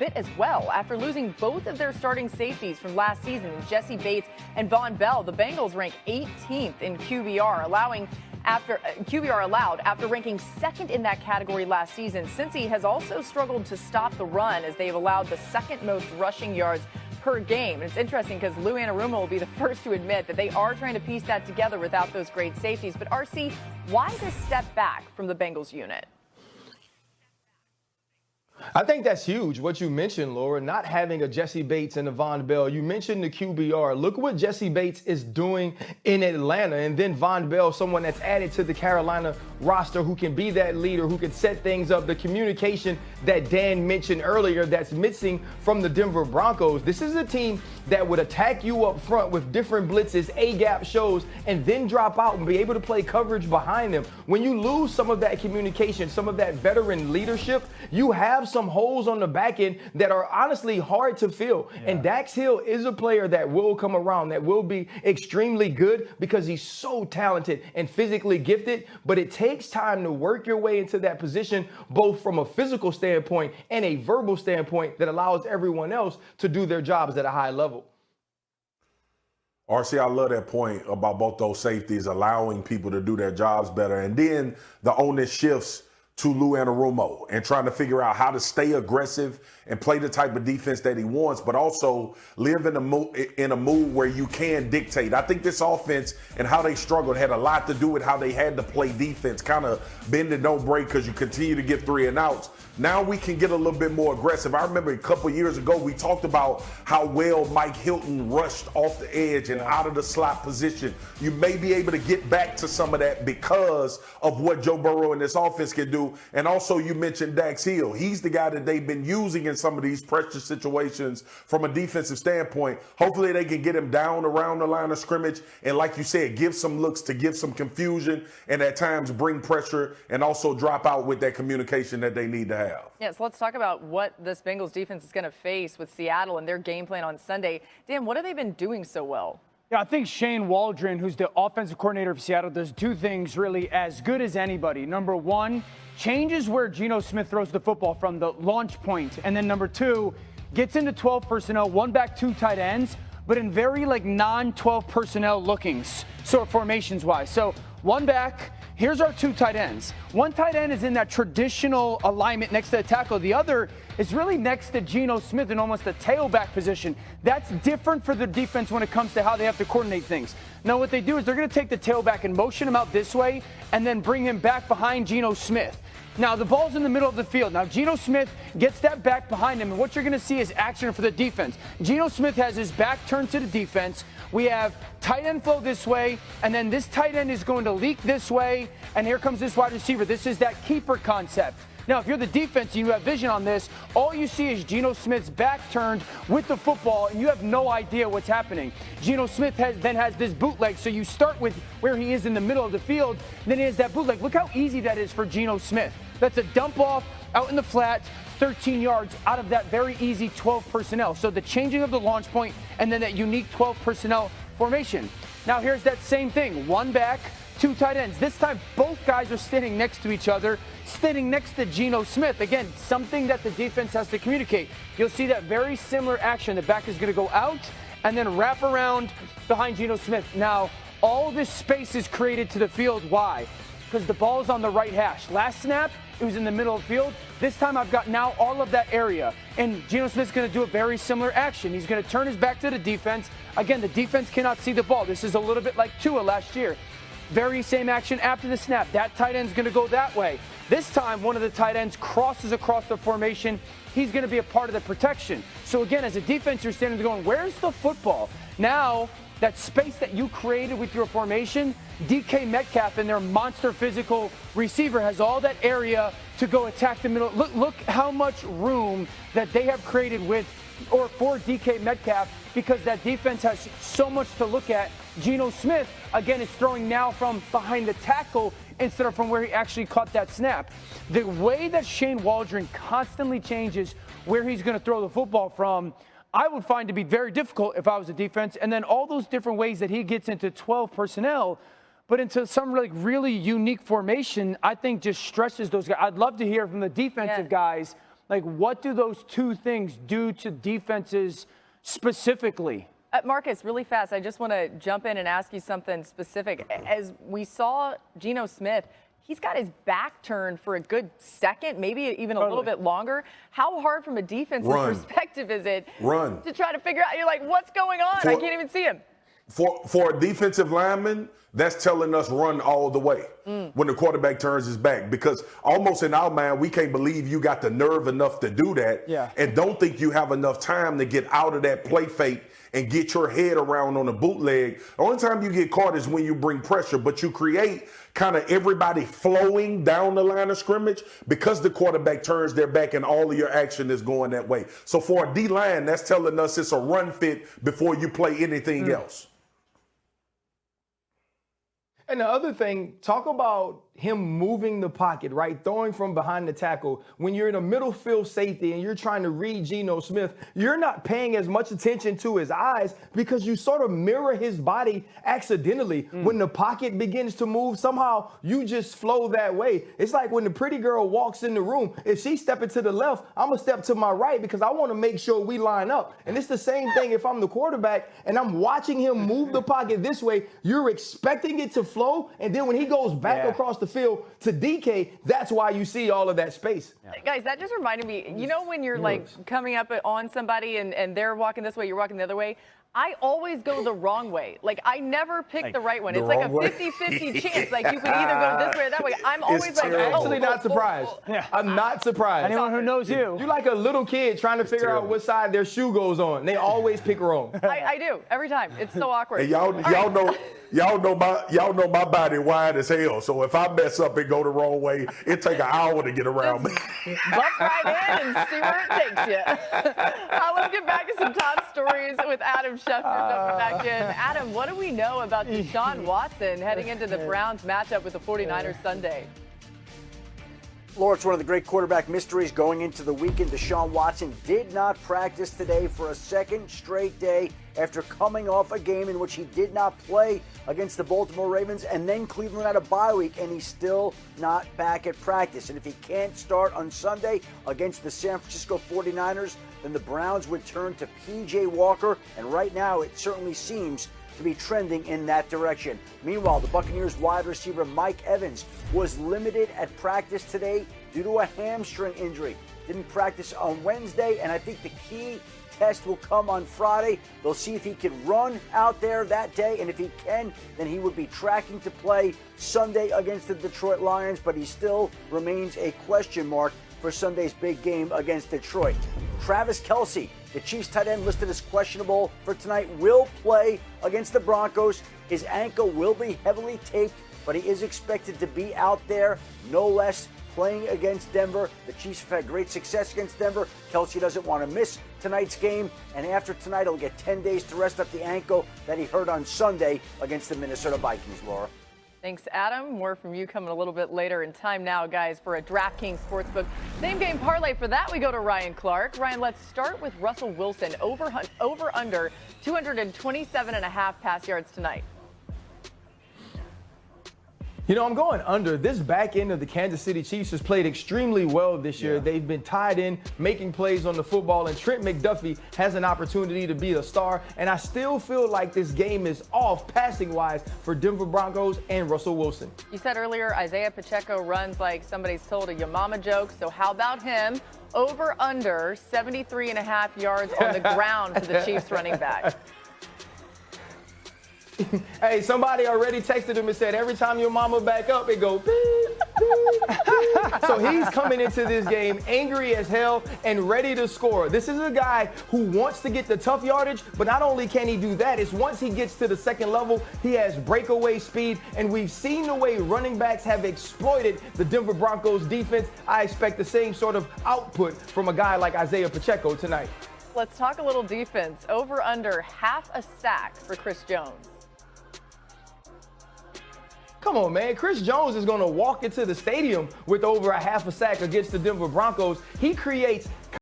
bit as well. After losing both of their starting safeties from last season, Jesse Bates and Von Bell, the Bengals rank 18th in QBR, allowed after ranking second in that category last season. Cincy has also struggled to stop the run as they've allowed the second most rushing yards per game. And it's interesting because Lou Anarumo will be the first to admit that they are trying to piece that together without those great safeties. But RC, why this step back from the Bengals unit? I think that's huge, what you mentioned, Laura, not having a Jesse Bates and a Von Bell. You mentioned the QBR. Look what Jesse Bates is doing in Atlanta. And then Von Bell, someone that's added to the Carolina roster who can be that leader, who can set things up. The communication that Dan mentioned earlier that's missing from the Denver Broncos. This is a team that would attack you up front with different blitzes, A-gap shows, and then drop out and be able to play coverage behind them. When you lose some of that communication, some of that veteran leadership, you have some holes on the back end that are honestly hard to fill. Yeah. And Dax Hill is a player that will come around, that will be extremely good because he's so talented and physically gifted. But it takes time to work your way into that position, both from a physical standpoint and a verbal standpoint that allows everyone else to do their jobs at a high level. RC, I love that point about both those safeties allowing people to do their jobs better. And then the onus shifts to Lou Anarumo and trying to figure out how to stay aggressive and play the type of defense that he wants, but also live in a mood where you can dictate. I think this offense and how they struggled had a lot to do with how they had to play defense, kind of bend and don't break because you continue to get 3 and outs. Now we can get a little bit more aggressive. I remember a couple years ago, we talked about how well Mike Hilton rushed off the edge and out of the slot position. You may be able to get back to some of that because of what Joe Burrow and this offense can do. And also you mentioned Dax Hill. He's the guy that they've been using in some of these pressure situations from a defensive standpoint. Hopefully they can get him down around the line of scrimmage. And like you said, give some looks to give some confusion and at times bring pressure and also drop out with that communication that they need to have. Yes, let's talk about what this Bengals defense is going to face with Seattle and their game plan on Sunday. Dan, what have they been doing so well? Yeah, I think Shane Waldron, who's the offensive coordinator of Seattle, does 2 things really as good as anybody. Number 1, changes where Geno Smith throws the football from the launch point. And then number 2, gets into 12 personnel, 1 back, 2 tight ends, but in very non-12 personnel lookings, sort of formations-wise. So 1 back, here's our 2 tight ends. 1 tight end is in that traditional alignment next to the tackle. The other is really next to Geno Smith in almost a tailback position. That's different for the defense when it comes to how they have to coordinate things. Now what they do is they're going to take the tailback and motion him out this way and then bring him back behind Geno Smith. Now, the ball's in the middle of the field. Now, Geno Smith gets that back behind him, and what you're going to see is action for the defense. Geno Smith has his back turned to the defense. We have tight end flow this way, and then this tight end is going to leak this way, and here comes this wide receiver. This is that keeper concept. Now, if you're the defense and you have vision on this, all you see is Geno Smith's back turned with the football, and you have no idea what's happening. Geno Smith then has this bootleg, so you start with where he is in the middle of the field, then he has that bootleg. Look how easy that is for Geno Smith. That's a dump off out in the flat, 13 yards out of that very easy 12 personnel. So the changing of the launch point and then that unique 12 personnel formation. Now here's that same thing. 1 back, 2 tight ends. This time both guys are standing next to each other, standing next to Geno Smith. Again, something that the defense has to communicate. You'll see that very similar action. The back is going to go out and then wrap around behind Geno Smith. Now, all this space is created to the field. Why? Because the ball is on the right hash. Last snap, it was in the middle of the field. This time I've got now all of that area. And Geno Smith's going to do a very similar action. He's going to turn his back to the defense. Again, the defense cannot see the ball. This is a little bit like Tua last year. Very same action after the snap. That tight end's going to go that way. This time, one of the tight ends crosses across the formation. He's going to be a part of the protection. So again, as a defense, you're standing there going, where's the football? Now, that space that you created with your formation, DK Metcalf and their monster physical receiver has all that area to go attack the middle. Look how much room that they have created for DK Metcalf, because that defense has so much to look at. Geno Smith, again, is throwing now from behind the tackle instead of from where he actually caught that snap. The way that Shane Waldron constantly changes where he's going to throw the football from, I would find to be very difficult if I was a defense. And then all those different ways that he gets into 12 personnel, but into some really unique formation, I think just stresses those guys. I'd love to hear from the defensive guys Like, what do those two things do to defenses specifically? Marcus, really fast, I just want to jump in and ask you something specific. As we saw Geno Smith, he's got his back turned for a good second, maybe even a little bit longer. How hard from a defensive perspective is it to try to figure out? You're like, what's going on? I can't even see him. For a defensive lineman, that's telling us run all the way when the quarterback turns his back. Because almost in our mind, we can't believe you got the nerve enough to do that and don't think you have enough time to get out of that play fake and get your head around on a bootleg. The only time you get caught is when you bring pressure, but you create kind of everybody flowing down the line of scrimmage because the quarterback turns their back and all of your action is going that way. So for a D-line, that's telling us it's a run fit before you play anything else. And the other thing, talk about him moving the pocket, right? Throwing from behind the tackle. When you're in a middle field safety and you're trying to read Geno Smith, you're not paying as much attention to his eyes because you sort of mirror his body accidentally. When the pocket begins to move, somehow you just flow that way. It's like when the pretty girl walks in the room, if she's stepping to the left, I'm going to step to my right because I want to make sure we line up. And it's the same thing if I'm the quarterback and I'm watching him move the pocket this way, you're expecting it to flow. And then when he goes back across the field to DK, that's why you see all of that space. Guys, that just reminded me, you know, when you're like coming up on somebody and they're walking this way, you're walking the other way. I always go the wrong way. Like, I never pick the right one. It's like a 50-50 chance. Like, you can either go this way or that way. I'm always like, I'm actually not surprised. I'm not surprised. Anyone who knows you. You're like a little kid trying to figure out what side their shoe goes on. They always pick wrong. I do, every time. It's so awkward. And y'all know my body wide as hell. So if I mess up and go the wrong way, it take an hour to get around me. Bump right in and see where it takes you. Let's get back to some top stories with Adam Schefter jumping back in. Adam, what do we know about Deshaun Watson heading into the Browns matchup with the 49ers Sunday? Laura, it's one of the great quarterback mysteries going into the weekend. Deshaun Watson did not practice today for a second straight day after coming off a game in which he did not play against the Baltimore Ravens, and then Cleveland had a bye week, and he's still not back at practice. And if he can't start on Sunday against the San Francisco 49ers, then the Browns would turn to P.J. Walker, and right now it certainly seems to be trending in that direction. Meanwhile, the Buccaneers wide receiver Mike Evans was limited at practice today due to a hamstring injury. Didn't practice on Wednesday, and I think the key test will come on Friday. They'll see if he can run out there that day, and if he can, then he would be tracking to play Sunday against the Detroit Lions, but he still remains a question mark for Sunday's big game against Detroit. Travis Kelce, the Chiefs tight end listed as questionable for tonight, will play against the Broncos. His ankle will be heavily taped, but he is expected to be out there, no less, playing against Denver. The Chiefs have had great success against Denver. Kelce doesn't want to miss tonight's game, and after tonight, he'll get 10 days to rest up the ankle that he hurt on Sunday against the Minnesota Vikings, Laura. Thanks, Adam. More from you coming a little bit later. In time now, guys, for a DraftKings Sportsbook same game parlay. For that, we go to Ryan Clark. Ryan, let's start with Russell Wilson. Over under 227.5 pass yards tonight. You know, I'm going under. This back end of the Kansas City Chiefs has played extremely well this year. They've been tied in, making plays on the football, and Trent McDuffie has an opportunity to be a star. And I still feel like this game is off passing-wise for Denver Broncos and Russell Wilson. You said earlier Isaiah Pacheco runs like somebody's told a your mama joke. So how about him? Over under 73.5 yards on the ground for the Chiefs running back. Hey, somebody already texted him and said, every time your mama back up, it goes beep, beep. So he's coming into this game angry as hell and ready to score. This is a guy who wants to get the tough yardage, but not only can he do that, it's once he gets to the second level, he has breakaway speed, and we've seen the way running backs have exploited the Denver Broncos defense. I expect the same sort of output from a guy like Isaiah Pacheco tonight. Let's talk a little defense. Over under half a sack for Chris Jones. Come on, man. Chris Jones is going to walk into the stadium with over a half a sack against the Denver Broncos. He creates